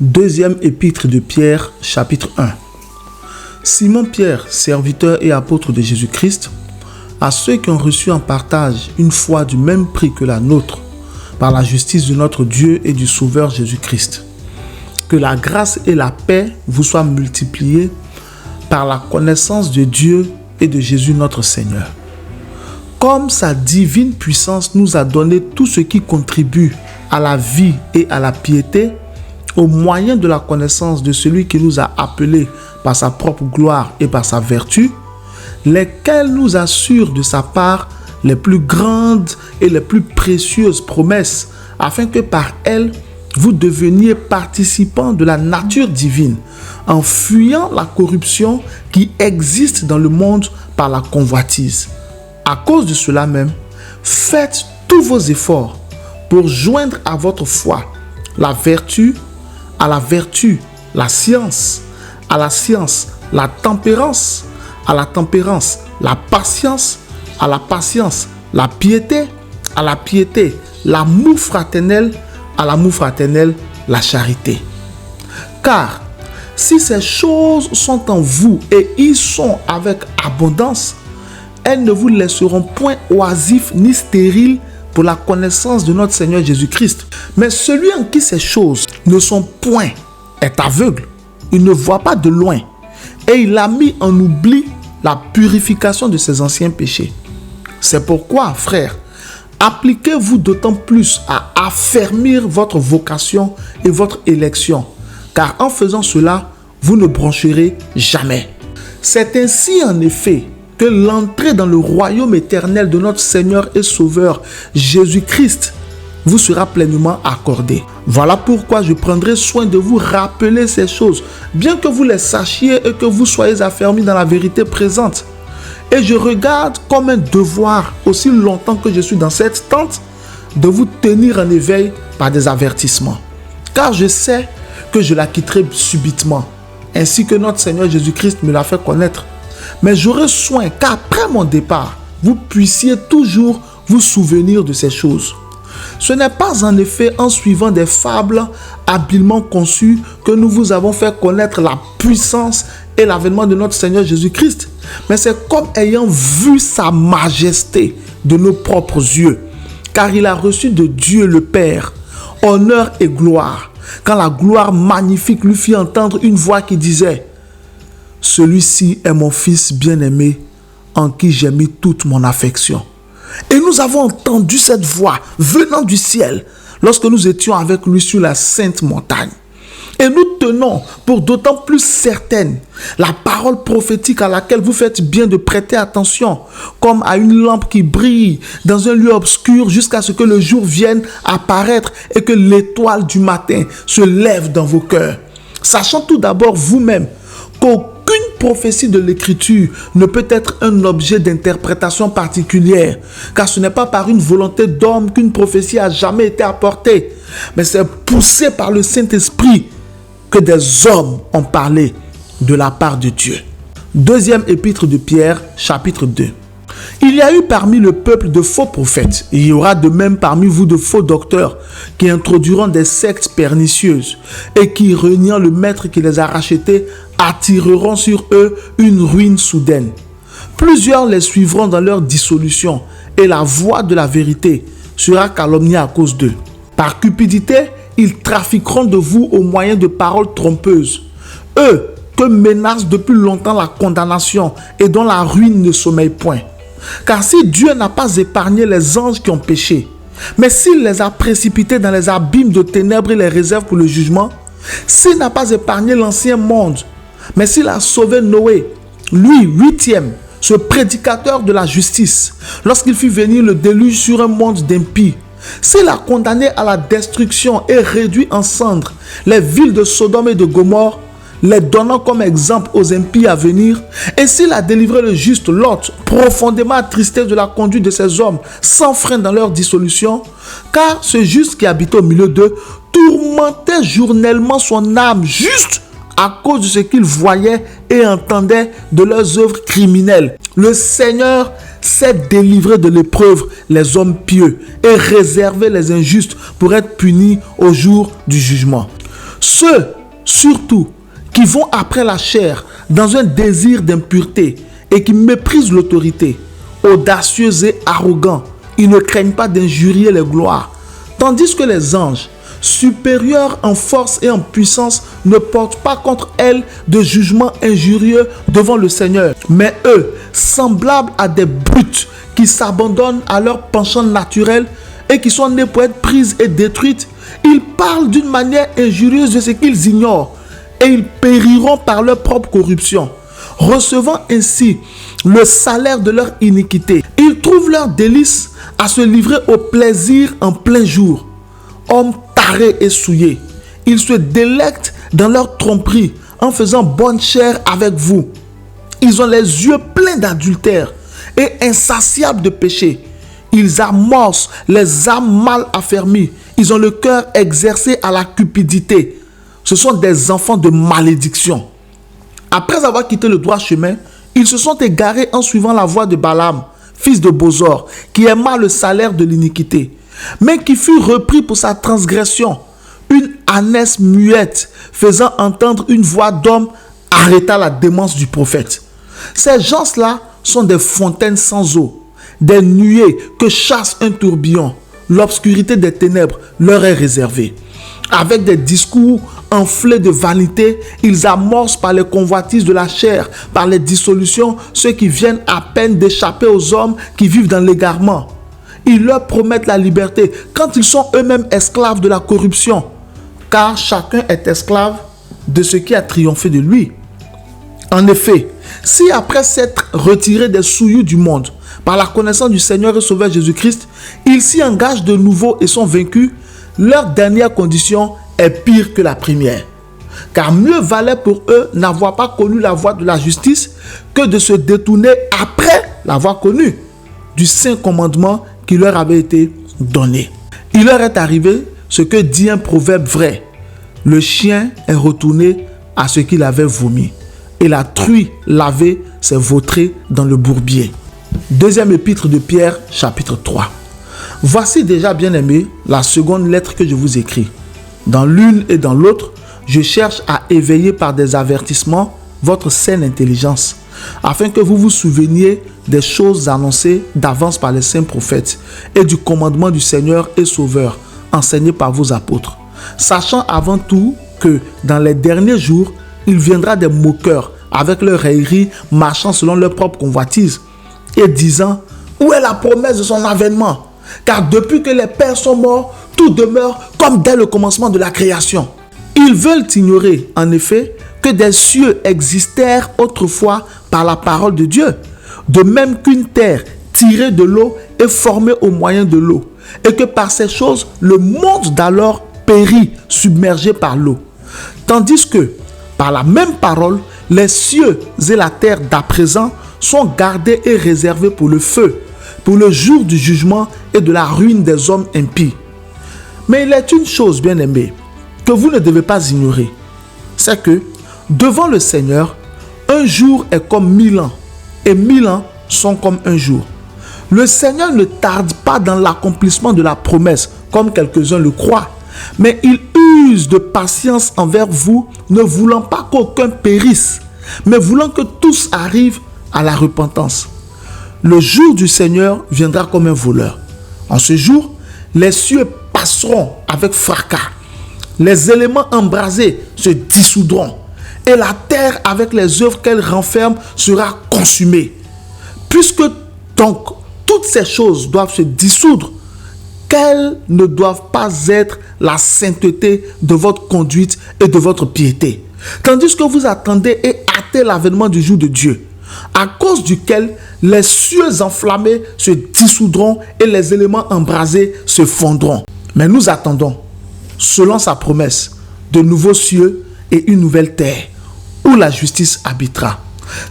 Deuxième épître de Pierre, chapitre 1. Simon Pierre, serviteur et apôtre de Jésus-Christ, à ceux qui ont reçu en partage une foi du même prix que la nôtre, par la justice de notre Dieu et du Sauveur Jésus-Christ. Que la grâce et la paix vous soient multipliées par la connaissance de Dieu et de Jésus notre Seigneur. Comme sa divine puissance nous a donné tout ce qui contribue à la vie et à la piété, au moyen de la connaissance de celui qui nous a appelés par sa propre gloire et par sa vertu, lesquels nous assurent de sa part les plus grandes et les plus précieuses promesses, afin que par elles, vous deveniez participants de la nature divine, en fuyant la corruption qui existe dans le monde par la convoitise. À cause de cela même, faites tous vos efforts pour joindre à votre foi la vertu, à la vertu, la science, à la science, la tempérance, à la tempérance, la patience, à la patience, la piété, à la piété, l'amour fraternel, à l'amour fraternel, la charité. Car si ces choses sont en vous et y sont avec abondance, elles ne vous laisseront point oisifs ni stériles pour la connaissance de notre Seigneur Jésus-Christ. Mais celui en qui ces choses ne sont point est aveugle. Il ne voit pas de loin. Et il a mis en oubli la purification de ses anciens péchés. C'est pourquoi, frères, appliquez-vous d'autant plus à affermir votre vocation et votre élection. Car en faisant cela, vous ne broncherez jamais. C'est ainsi en effet que l'entrée dans le royaume éternel de notre Seigneur et Sauveur Jésus-Christ vous sera pleinement accordée. Voilà pourquoi je prendrai soin de vous rappeler ces choses, bien que vous les sachiez et que vous soyez affermis dans la vérité présente. Et je regarde comme un devoir, aussi longtemps que je suis dans cette tente, de vous tenir en éveil par des avertissements. Car je sais que je la quitterai subitement, ainsi que notre Seigneur Jésus-Christ me l'a fait connaître. Mais j'aurai soin qu'après mon départ, vous puissiez toujours vous souvenir de ces choses. Ce n'est pas en effet en suivant des fables habilement conçues que nous vous avons fait connaître la puissance et l'avènement de notre Seigneur Jésus-Christ, mais c'est comme ayant vu sa majesté de nos propres yeux, car il a reçu de Dieu le Père honneur et gloire, quand la gloire magnifique lui fit entendre une voix qui disait: celui-ci est mon fils bien-aimé, en qui j'ai mis toute mon affection. Et nous avons entendu cette voix venant du ciel lorsque nous étions avec lui sur la sainte montagne. Et nous tenons pour d'autant plus certaine la parole prophétique à laquelle vous faites bien de prêter attention, comme à une lampe qui brille dans un lieu obscur jusqu'à ce que le jour vienne apparaître et que l'étoile du matin se lève dans vos cœurs. Sachant tout d'abord vous-même qu'aucune prophétie de l'Écriture ne peut être un objet d'interprétation particulière, car ce n'est pas par une volonté d'homme qu'une prophétie a jamais été apportée, mais c'est poussé par le Saint-Esprit que des hommes ont parlé de la part de Dieu. Deuxième épître de Pierre, chapitre 2. Il y a eu parmi le peuple de faux prophètes. Il y aura de même parmi vous de faux docteurs qui introduiront des sectes pernicieuses et qui, reniant le maître qui les a rachetés, attireront sur eux une ruine soudaine. Plusieurs les suivront dans leur dissolution et la voie de la vérité sera calomniée à cause d'eux. Par cupidité, ils trafiqueront de vous au moyen de paroles trompeuses. Eux que menace depuis longtemps la condamnation et dont la ruine ne sommeille point. Car si Dieu n'a pas épargné les anges qui ont péché, mais s'il les a précipités dans les abîmes de ténèbres et les réserve pour le jugement, s'il n'a pas épargné l'ancien monde, mais s'il a sauvé Noé, lui, 8e, ce prédicateur de la justice, lorsqu'il fit venir le déluge sur un monde d'impies, s'il a condamné à la destruction et réduit en cendres les villes de Sodome et de Gomorrhe, les donnant comme exemple aux impies à venir, et s'il a délivré le juste Lot, profondément attristé de la conduite de ces hommes, sans frein dans leur dissolution, car ce juste qui habitait au milieu d'eux tourmentait journellement son âme juste à cause de ce qu'il voyait et entendait de leurs œuvres criminelles. Le Seigneur sait délivrer de l'épreuve les hommes pieux et réserver les injustes pour être punis au jour du jugement. Ceux, surtout, qui vont après la chair dans un désir d'impureté et qui méprisent l'autorité, audacieux et arrogants, ils ne craignent pas d'injurier les gloires, tandis que les anges, supérieurs en force et en puissance, ne portent pas contre elles de jugement injurieux devant le Seigneur. Mais eux, semblables à des brutes qui s'abandonnent à leur penchant naturel et qui sont nés pour être prises et détruites, ils parlent d'une manière injurieuse de ce qu'ils ignorent et ils périront par leur propre corruption, recevant ainsi le salaire de leur iniquité. Ils trouvent leur délice à se livrer au plaisir en plein jour. Hommes tarés et souillés, ils se délectent dans leur tromperie en faisant bonne chère avec vous. Ils ont les yeux pleins d'adultère et insatiables de péché. Ils amorcent les âmes mal affermies. Ils ont le cœur exercé à la cupidité. Ce sont des enfants de malédiction. Après avoir quitté le droit chemin, ils se sont égarés en suivant la voie de Balaam, fils de Bosor, qui aima le salaire de l'iniquité, mais qui fut repris pour sa transgression. Une ânesse muette, faisant entendre une voix d'homme, arrêta la démence du prophète. Ces gens-là sont des fontaines sans eau, des nuées que chasse un tourbillon. L'obscurité des ténèbres leur est réservée. Avec des discours enflés de vanité, ils amorcent par les convoitises de la chair, par les dissolutions, ceux qui viennent à peine d'échapper aux hommes qui vivent dans l'égarement. Ils leur promettent la liberté quand ils sont eux-mêmes esclaves de la corruption, car chacun est esclave de ce qui a triomphé de lui. En effet, si après s'être retirés des souillures du monde, par la connaissance du Seigneur et Sauveur Jésus-Christ, ils s'y engagent de nouveau et sont vaincus, leur dernière condition est pire que la première. Car mieux valait pour eux n'avoir pas connu la voie de la justice que de se détourner après l'avoir connue du saint commandement qui leur avait été donné. Il leur est arrivé ce que dit un proverbe vrai. Le chien est retourné à ce qu'il avait vomi, et la truie lavée s'est vautrée dans le bourbier. Deuxième épître de Pierre, chapitre 3. Voici déjà, bien-aimés, la seconde lettre que je vous écris. Dans l'une et dans l'autre, je cherche à éveiller par des avertissements votre saine intelligence, afin que vous vous souveniez des choses annoncées d'avance par les saints prophètes et du commandement du Seigneur et Sauveur, enseigné par vos apôtres. Sachant avant tout que dans les derniers jours, il viendra des moqueurs avec leur raillerie, marchant selon leur propre convoitise et disant: où est la promesse de son avènement? Car depuis que les pères sont morts, tout demeure comme dès le commencement de la création. Ils veulent ignorer, en effet, que des cieux existèrent autrefois par la parole de Dieu, de même qu'une terre tirée de l'eau est formée au moyen de l'eau, et que par ces choses, le monde d'alors périt, submergé par l'eau. Tandis que, par la même parole, les cieux et la terre d'à présent sont gardés et réservés pour le feu, pour le jour du jugement et de la ruine des hommes impies. Mais il est une chose, bien-aimée, que vous ne devez pas ignorer. C'est que, devant le Seigneur, un jour est comme 1000 ans, et 1000 ans sont comme un jour. Le Seigneur ne tarde pas dans l'accomplissement de la promesse, comme quelques-uns le croient, mais il use de patience envers vous, ne voulant pas qu'aucun périsse, mais voulant que tous arrivent à la repentance. Le jour du Seigneur viendra comme un voleur. En ce jour, les cieux passeront avec fracas, les éléments embrasés se dissoudront, et la terre avec les œuvres qu'elle renferme sera consumée. Puisque donc toutes ces choses doivent se dissoudre, qu'elles ne doivent pas être la sainteté de votre conduite et de votre piété, tandis que vous attendez et hâtez l'avènement du jour de Dieu, à cause duquel les cieux enflammés se dissoudront et les éléments embrasés se fondront. Mais nous attendons, selon sa promesse, de nouveaux cieux et une nouvelle terre, où la justice habitera.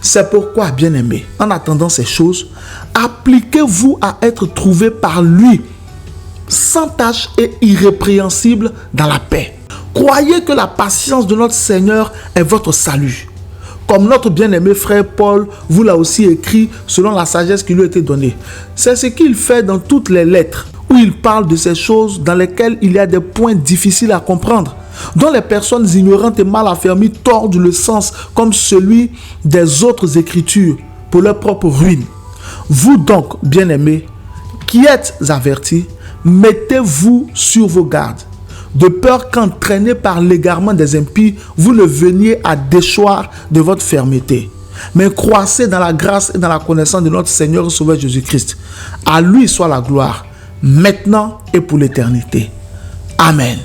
C'est pourquoi, bien-aimés, en attendant ces choses, appliquez-vous à être trouvés par lui, sans tache et irrépréhensible dans la paix. Croyez que la patience de notre Seigneur est votre salut. Comme notre bien-aimé frère Paul vous l'a aussi écrit selon la sagesse qui lui a été donnée. C'est ce qu'il fait dans toutes les lettres, où il parle de ces choses dans lesquelles il y a des points difficiles à comprendre, dont les personnes ignorantes et mal affermies tordent le sens comme celui des autres écritures pour leur propre ruine. Vous donc, bien-aimés, qui êtes avertis, mettez-vous sur vos gardes, de peur qu'entraînés par l'égarement des impies, vous ne veniez à déchoir de votre fermeté. Mais croissez dans la grâce et dans la connaissance de notre Seigneur et Sauveur Jésus-Christ. À lui soit la gloire, maintenant et pour l'éternité. Amen.